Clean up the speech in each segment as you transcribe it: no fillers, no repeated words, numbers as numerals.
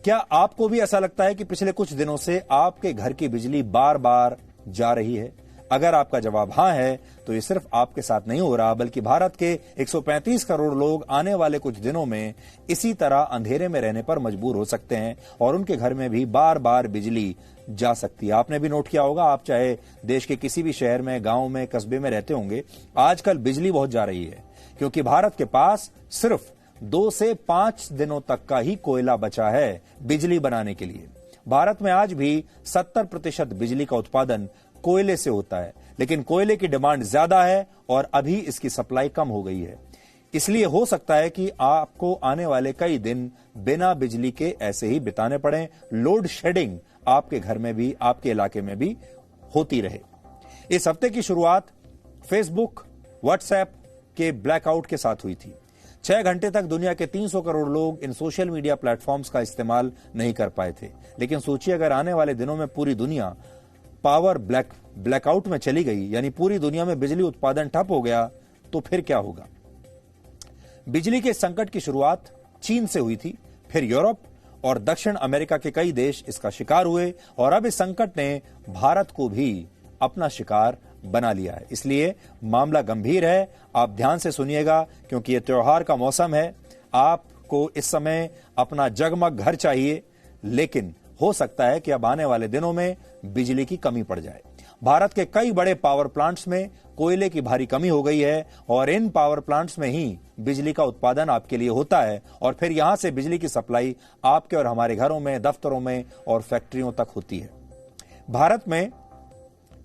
क्या आपको भी ऐसा लगता है कि पिछले कुछ दिनों से आपके घर की बिजली बार बार जा रही है? अगर आपका जवाब हां है तो ये सिर्फ आपके साथ नहीं हो रहा, बल्कि भारत के 135 करोड़ लोग आने वाले कुछ दिनों में इसी तरह अंधेरे में रहने पर मजबूर हो सकते हैं और उनके घर में भी बार बार बिजली जा सकती है। आपने भी नोट किया होगा, आप चाहे देश के किसी भी शहर में, गांव में, कस्बे में रहते होंगे, आजकल बिजली बहुत जा रही है क्योंकि भारत के पास सिर्फ 2 से 5 दिनों तक का ही कोयला बचा है बिजली बनाने के लिए। भारत में आज भी 70% बिजली का उत्पादन कोयले से होता है, लेकिन कोयले की डिमांड ज्यादा है और अभी इसकी सप्लाई कम हो गई है। इसलिए हो सकता है कि आपको आने वाले कई दिन बिना बिजली के ऐसे ही बिताने पड़े। लोड शेडिंग आपके घर में भी, आपके इलाके में भी होती रहे। इस हफ्ते की शुरुआत फेसबुक, व्हाट्सएप के ब्लैकआउट के साथ हुई थी। 6 घंटे तक दुनिया के 300 करोड़ लोग इन सोशल मीडिया प्लेटफॉर्म्स का इस्तेमाल नहीं कर पाए थे। लेकिन सोचिए, अगर आने वाले दिनों में पूरी दुनिया पावर ब्लैकआउट में चली गई, यानी पूरी दुनिया में बिजली उत्पादन ठप हो गया, तो फिर क्या होगा? बिजली के संकट की शुरुआत चीन से हुई थी, फिर यूरोप और दक्षिण अमेरिका के कई देश इसका शिकार हुए और अब इस संकट ने भारत को भी अपना शिकार बना लिया है। इसलिए मामला गंभीर है। आप ध्यान से सुनिएगा क्योंकि यह त्योहार का मौसम है। आपको इस समय अपना जगमग घर चाहिए, लेकिन हो सकता है कि अब आने वाले दिनों में बिजली की कमी पड़ जाए। भारत के कई बड़े पावर प्लांट्स में कोयले की भारी कमी हो गई है और इन पावर प्लांट्स में ही बिजली का उत्पादन आपके लिए होता है और फिर यहां से बिजली की सप्लाई आपके और हमारे घरों में, दफ्तरों में और फैक्ट्रियों तक होती है। भारत में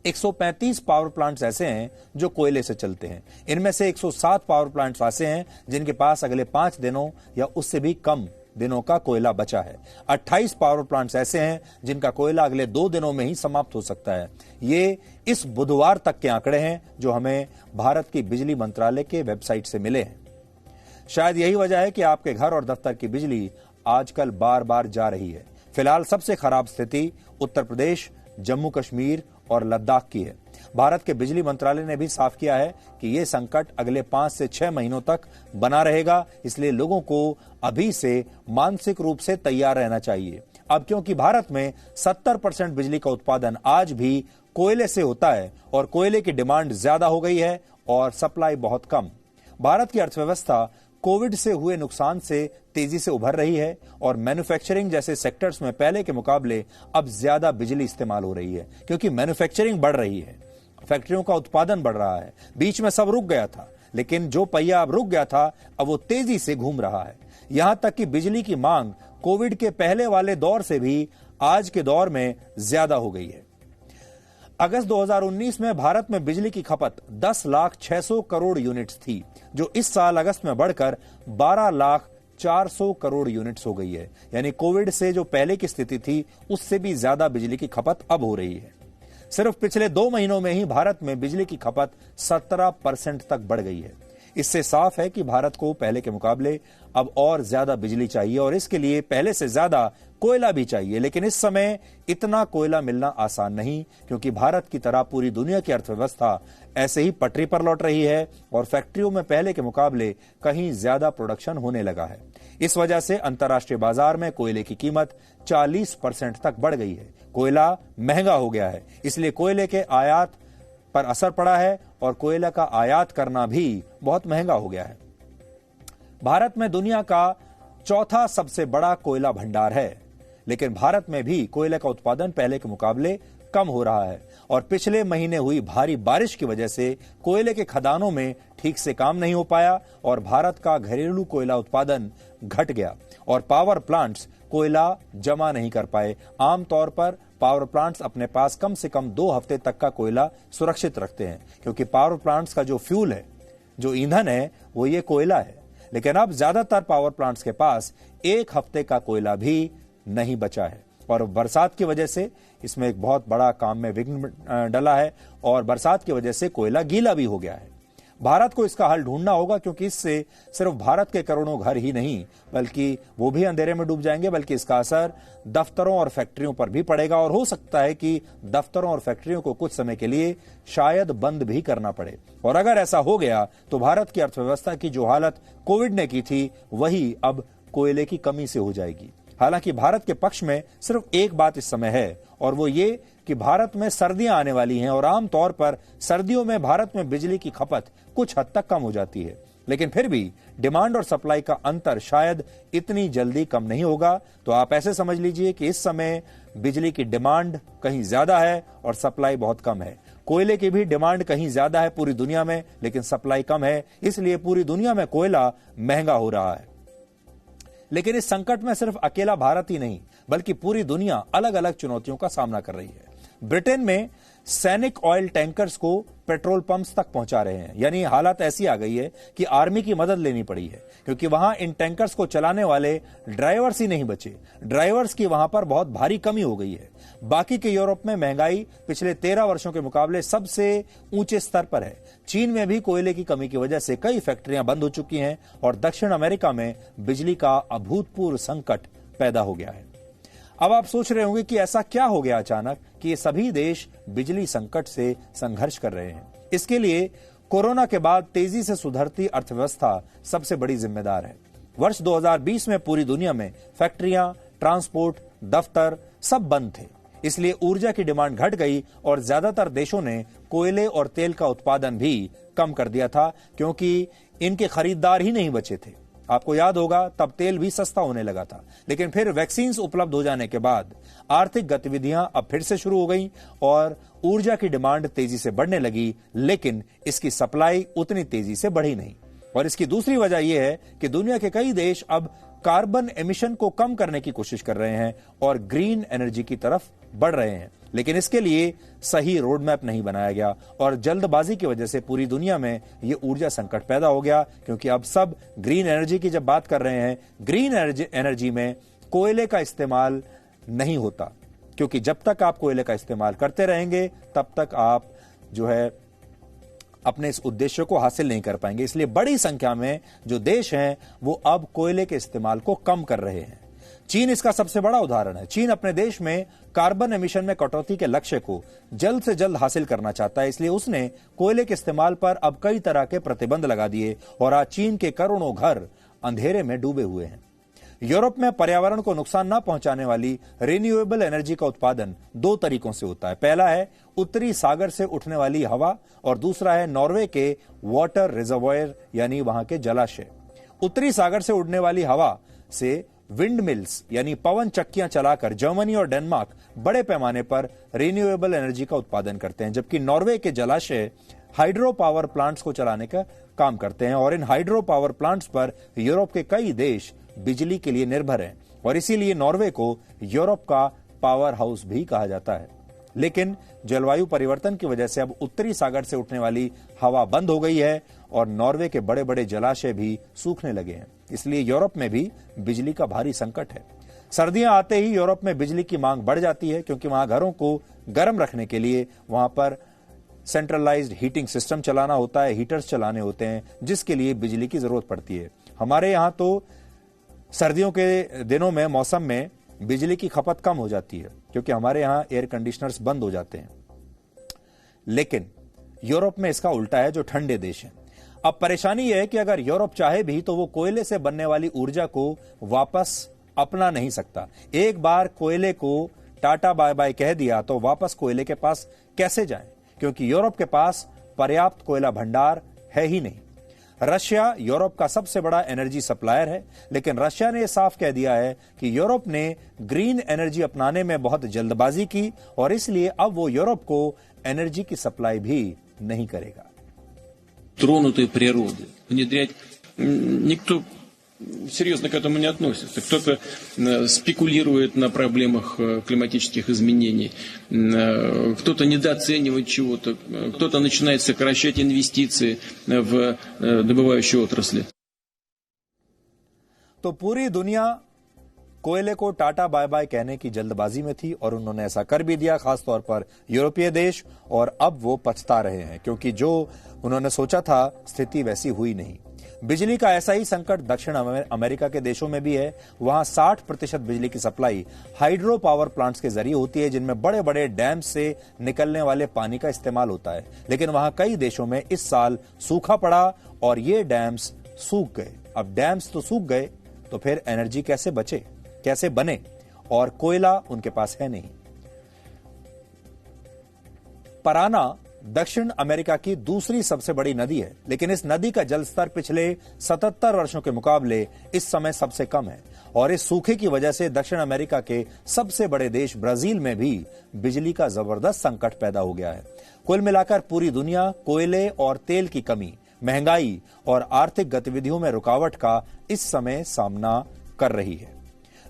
135 पावर प्लांट्स ऐसे हैं जो कोयले से चलते हैं। इनमें से 107 पावर प्लांट्स ऐसे हैं जिनके पास अगले 5 दिनों या उससे भी कम दिनों का कोयला बचा है। 28 पावर प्लांट्स ऐसे हैं जिनका कोयला अगले 2 दिनों में ही समाप्त हो सकता है। ये इस बुधवार तक के आंकड़े हैं जो हमें भारत की बिजली मंत्रालय के वेबसाइट से मिले हैं। शायद यही वजह है कि आपके घर और दफ्तर की बिजली आजकल बार बार जा रही है। फिलहाल सबसे खराब स्थिति उत्तर प्रदेश, जम्मू कश्मीर और लद्दाख की है। भारत के बिजली मंत्रालय ने भी साफ किया है कि यह संकट अगले 5 से 6 महीनों तक बना रहेगा, इसलिए लोगों को अभी से मानसिक रूप से तैयार रहना चाहिए। अब क्योंकि भारत में 70% बिजली का उत्पादन आज भी कोयले से होता है और कोयले की डिमांड ज्यादा हो गई है और सप्लाई बहुत कम। भारत की अर्थव्यवस्था कोविड से हुए नुकसान से तेजी से उभर रही है और मैन्युफैक्चरिंग जैसे सेक्टर्स में पहले के मुकाबले अब ज्यादा बिजली इस्तेमाल हो रही है क्योंकि मैन्युफैक्चरिंग बढ़ रही है, फैक्ट्रियों का उत्पादन बढ़ रहा है। बीच में सब रुक गया था, लेकिन जो पहिया अब रुक गया था अब वो तेजी से घूम रहा है। यहां तक कि बिजली की मांग कोविड के पहले वाले दौर से भी आज के दौर में ज्यादा हो गई है। अगस्त 2019 में भारत में बिजली की खपत 10,600,000 करोड़ यूनिट्स थी, जो इस साल अगस्त में बढ़कर 12,400,000 करोड़ यूनिट्स हो गई है। यानी कोविड से जो पहले की स्थिति थी उससे भी ज्यादा बिजली की खपत अब हो रही है। सिर्फ पिछले 2 महीनों में ही भारत में बिजली की खपत 17% तक बढ़ गई है। इससे साफ है कि भारत को पहले के मुकाबले अब और ज्यादा बिजली चाहिए और इसके लिए पहले से ज्यादा कोयला भी चाहिए। लेकिन इस समय इतना कोयला मिलना आसान नहीं क्योंकि भारत की तरह पूरी दुनिया की अर्थव्यवस्था ऐसे ही पटरी पर लौट रही है और फैक्ट्रियों में पहले के मुकाबले कहीं ज्यादा प्रोडक्शन होने लगा है। इस वजह से अंतर्राष्ट्रीय बाजार में कोयले की कीमत 40% तक बढ़ गई है। कोयला महंगा हो गया है, इसलिए कोयले के आयात पर असर पड़ा है और कोयला का आयात करना भी बहुत महंगा हो गया है। भारत में दुनिया का 4था सबसे बड़ा कोयला भंडार है, लेकिन भारत में भी कोयले का उत्पादन पहले के मुकाबले कम हो रहा है और पिछले महीने हुई भारी बारिश की वजह से कोयले के खदानों में ठीक से काम नहीं हो पाया और भारत का घरेलू कोयला उत्पादन घट गया और पावर प्लांट्स कोयला जमा नहीं कर पाए। आमतौर पर पावर प्लांट्स अपने पास कम से कम 2 हफ्ते तक का कोयला सुरक्षित रखते हैं क्योंकि पावर प्लांट्स का जो फ्यूल है, जो ईंधन है, वो ये कोयला है। लेकिन अब ज्यादातर पावर प्लांट्स के पास 1 हफ्ते का कोयला भी नहीं बचा है और बरसात की वजह से इसमें एक बहुत बड़ा काम में विघ्न डला है और बरसात की वजह से कोयला गीला भी हो गया है। भारत को इसका हल ढूंढना होगा क्योंकि इससे सिर्फ भारत के करोड़ों घर ही नहीं बल्कि वो भी अंधेरे में डूब जाएंगे, बल्कि इसका असर दफ्तरों और फैक्ट्रियों पर भी पड़ेगा और हो सकता है कि दफ्तरों और फैक्ट्रियों को कुछ समय के लिए शायद बंद भी करना पड़े। और अगर ऐसा हो गया तो भारत की अर्थव्यवस्था की जो हालत कोविड ने की थी वही अब कोयले की कमी से हो जाएगी। हालांकि भारत के पक्ष में सिर्फ एक बात इस समय है, और वो ये कि भारत में सर्दियां आने वाली हैं और आमतौर पर सर्दियों में भारत में बिजली की खपत कुछ हद तक कम हो जाती है। लेकिन फिर भी डिमांड और सप्लाई का अंतर शायद इतनी जल्दी कम नहीं होगा। तो आप ऐसे समझ लीजिए कि इस समय बिजली की डिमांड कहीं ज्यादा है और सप्लाई बहुत कम है। कोयले की भी डिमांड कहीं ज्यादा है पूरी दुनिया में, लेकिन सप्लाई कम है, इसलिए पूरी दुनिया में कोयला महंगा हो रहा है। लेकिन इस संकट में सिर्फ अकेला भारत ही नहीं, बल्कि पूरी दुनिया अलग अलग चुनौतियों का सामना कर रही है। ब्रिटेन में सैनिक ऑयल टैंकर्स को पेट्रोल पंप्स तक पहुंचा रहे हैं, यानी हालत ऐसी आ गई है कि आर्मी की मदद लेनी पड़ी है, क्योंकि वहां इन टैंकर्स को चलाने वाले ड्राइवर्स ही नहीं बचे। ड्राइवर्स की वहां पर बहुत भारी कमी हो गई है। बाकी के यूरोप में महंगाई पिछले 13 वर्षों के मुकाबले सबसे ऊंचे स्तर पर है। चीन में भी कोयले की कमी की वजह से कई फैक्ट्रियां बंद हो चुकी हैं और दक्षिण अमेरिका में बिजली का अभूतपूर्व संकट पैदा हो गया है। अब आप सोच रहे होंगे कि ऐसा क्या हो गया अचानक कि ये सभी देश बिजली संकट से संघर्ष कर रहे हैं। इसके लिए कोरोना के बाद तेजी से सुधरती अर्थव्यवस्था सबसे बड़ी जिम्मेदार है। वर्ष 2020 में पूरी दुनिया में फैक्ट्रियां, ट्रांसपोर्ट, दफ्तर सब बंद थे, इसलिए ऊर्जा की डिमांड घट गई और ज्यादातर देशों ने कोयले और तेल का उत्पादन भी कम कर दिया था, क्योंकि इनके खरीदार ही नहीं बचे थे। आपको याद होगा तब तेल भी सस्ता होने लगा था, लेकिन फिर वैक्सीन उपलब्ध हो जाने के बाद आर्थिक गतिविधियां अब फिर से शुरू हो गई और ऊर्जा की डिमांड तेजी से बढ़ने लगी, लेकिन इसकी सप्लाई उतनी तेजी से बढ़ी नहीं। और इसकी दूसरी वजह यह है कि दुनिया के कई देश अब कार्बन एमिशन को कम करने की कोशिश कर रहे हैं और ग्रीन एनर्जी की तरफ बढ़ रहे हैं, लेकिन इसके लिए सही रोड मैप नहीं बनाया गया और जल्दबाजी की वजह से पूरी दुनिया में यह ऊर्जा संकट पैदा हो गया। क्योंकि अब सब ग्रीन एनर्जी की जब बात कर रहे हैं, ग्रीन एनर्जी में कोयले का इस्तेमाल नहीं होता, क्योंकि जब तक आप कोयले का इस्तेमाल करते रहेंगे तब तक आप जो है अपने इस उद्देश्य को हासिल नहीं कर पाएंगे। इसलिए बड़ी संख्या में जो देश हैं वो अब कोयले के इस्तेमाल को कम कर रहे हैं। चीन इसका सबसे बड़ा उदाहरण है। चीन अपने देश में कार्बन एमिशन में कटौती के लक्ष्य को जल्द से जल्द हासिल करना चाहता है, इसलिए उसने कोयले के इस्तेमाल पर अब कई तरह के प्रतिबंध लगा दिए और आज चीन के करोड़ों घर अंधेरे में डूबे हुए हैं। यूरोप में पर्यावरण को नुकसान न पहुंचाने वाली रिन्यूएबल एनर्जी का उत्पादन 2 तरीकों से होता है। पहला है उत्तरी सागर से उठने वाली हवा और दूसरा है नॉर्वे के वाटर रिजर्वॉयर, यानी वहां के जलाशय। उत्तरी सागर से उड़ने वाली हवा से विंड मिल्स यानी पवन चक्कियां चलाकर जर्मनी और डेनमार्क बड़े पैमाने पर रिन्यूएबल एनर्जी का उत्पादन करते हैं, जबकि नॉर्वे के जलाशय हाइड्रो पावर प्लांट्स को चलाने का काम करते हैं और इन हाइड्रो पावर प्लांट्स पर यूरोप के कई देश बिजली के लिए निर्भर हैं और इसीलिए नॉर्वे को यूरोप का पावर हाउस भी कहा जाता है। लेकिन जलवायु परिवर्तन की वजह से अब उत्तरी सागर से उठने वाली हवा बंद हो गई है और नॉर्वे के बड़े बड़े जलाशय भी सूखने लगे हैं, इसलिए यूरोप में भी बिजली का भारी संकट है। सर्दियां आते ही यूरोप में बिजली की मांग बढ़ जाती है, क्योंकि वहां घरों को गर्म रखने के लिए वहां पर सेंट्रलाइज्ड हीटिंग सिस्टम चलाना होता है, हीटर्स चलाने होते हैं, जिसके लिए बिजली की जरूरत पड़ती है। हमारे यहां तो सर्दियों के दिनों में मौसम में बिजली की खपत कम हो जाती है, क्योंकि हमारे यहां एयर कंडीशनर्स बंद हो जाते हैं। लेकिन यूरोप में इसका उल्टा है, जो ठंडे देश हैं। अब परेशानी यह है कि अगर यूरोप चाहे भी तो वो कोयले से बनने वाली ऊर्जा को वापस अपना नहीं सकता। एक बार कोयले को टाटा बाय बाय कह दिया तो वापस कोयले के पास कैसे जाएं, क्योंकि यूरोप के पास पर्याप्त कोयला भंडार है ही नहीं। रशिया यूरोप का सबसे बड़ा एनर्जी सप्लायर है, लेकिन रशिया ने यह साफ कह दिया है कि यूरोप ने ग्रीन एनर्जी अपनाने में बहुत जल्दबाजी की और इसलिए अब वो यूरोप को एनर्जी की सप्लाई भी नहीं करेगा। Тронутой природы. Внедрять никто серьезно к этому не относится. Кто-то спекулирует на проблемах климатических изменений, кто-то недооценивает чего-то, кто-то начинает сокращать инвестиции в добывающие отрасли. तो पूरी दुनिया कोयले को टाटा बाय बाय कहने की जल्दबाजी में थी और उन्होंने ऐसा कर भी दिया, खासतौर पर यूरोपीय देश, और अब वो पछता रहे हैं, क्योंकि जो उन्होंने सोचा था स्थिति वैसी हुई नहीं। बिजली का ऐसा ही संकट दक्षिण अमेरिका के देशों में भी है। वहां 60% बिजली की सप्लाई हाइड्रो पावर प्लांट्स के जरिए होती है, जिनमें बड़े बड़े डैम से निकलने वाले पानी का इस्तेमाल होता है। लेकिन वहां कई देशों में इस साल सूखा पड़ा और ये डैम्स सूख गए। अब डैम्स तो सूख गए तो फिर एनर्जी कैसे बचे? कैसे बने, और कोयला उनके पास है नहीं। पराना दक्षिण अमेरिका की दूसरी सबसे बड़ी नदी है, लेकिन इस नदी का जलस्तर पिछले 77 वर्षों के मुकाबले इस समय सबसे कम है, और इस सूखे की वजह से दक्षिण अमेरिका के सबसे बड़े देश ब्राजील में भी बिजली का जबरदस्त संकट पैदा हो गया है। कुल मिलाकर पूरी दुनिया कोयले और तेल की कमी, महंगाई और आर्थिक गतिविधियों में रुकावट का इस समय सामना कर रही है।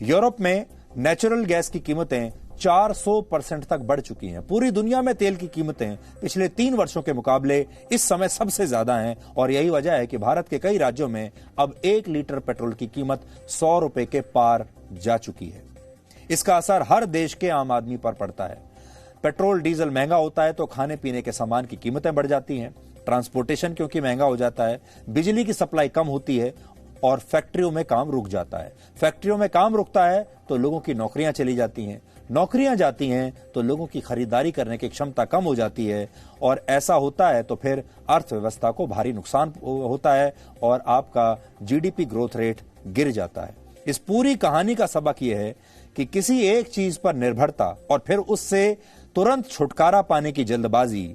यूरोप में नेचुरल गैस की कीमतें 400% तक बढ़ चुकी हैं। पूरी दुनिया में तेल की कीमतें पिछले 3 वर्षों के मुकाबले इस समय सबसे ज्यादा हैं, और यही वजह है कि भारत के कई राज्यों में अब 1 लीटर पेट्रोल की कीमत 100 रुपए के पार जा चुकी है। इसका असर हर देश के आम आदमी पर पड़ता है। पेट्रोल डीजल महंगा होता है तो खाने पीने के सामान की कीमतें बढ़ जाती हैं, ट्रांसपोर्टेशन क्योंकि महंगा हो जाता है, बिजली की सप्लाई कम होती है, और फैक्ट्रियों में काम रुक जाता है। फैक्ट्रियों में काम रुकता है तो लोगों की नौकरियां चली जाती हैं, नौकरियां जाती हैं तो लोगों की खरीदारी करने की क्षमता कम हो जाती है, और ऐसा होता है तो फिर अर्थव्यवस्था को भारी नुकसान होता है और आपका जीडीपी ग्रोथ रेट गिर जाता है। इस पूरी कहानी का सबक यह है कि किसी एक चीज पर निर्भरता और फिर उससे तुरंत छुटकारा पाने की जल्दबाजी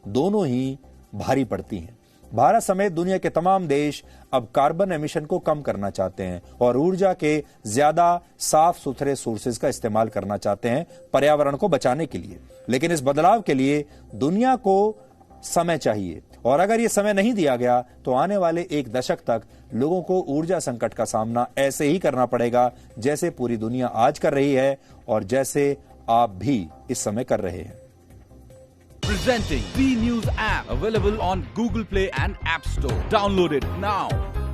दोनों ही भारी पड़ती हैं। भारत समेत दुनिया के तमाम देश अब कार्बन एमिशन को कम करना चाहते हैं और ऊर्जा के ज्यादा साफ सुथरे सोर्सेज का इस्तेमाल करना चाहते हैं पर्यावरण को बचाने के लिए। लेकिन इस बदलाव के लिए दुनिया को समय चाहिए, और अगर ये समय नहीं दिया गया तो आने वाले 1 दशक तक लोगों को ऊर्जा संकट का सामना ऐसे ही करना पड़ेगा जैसे पूरी दुनिया आज कर रही है और जैसे आप भी इस समय कर रहे हैं। Presenting B News app, available on Google Play and App Store. Download it now.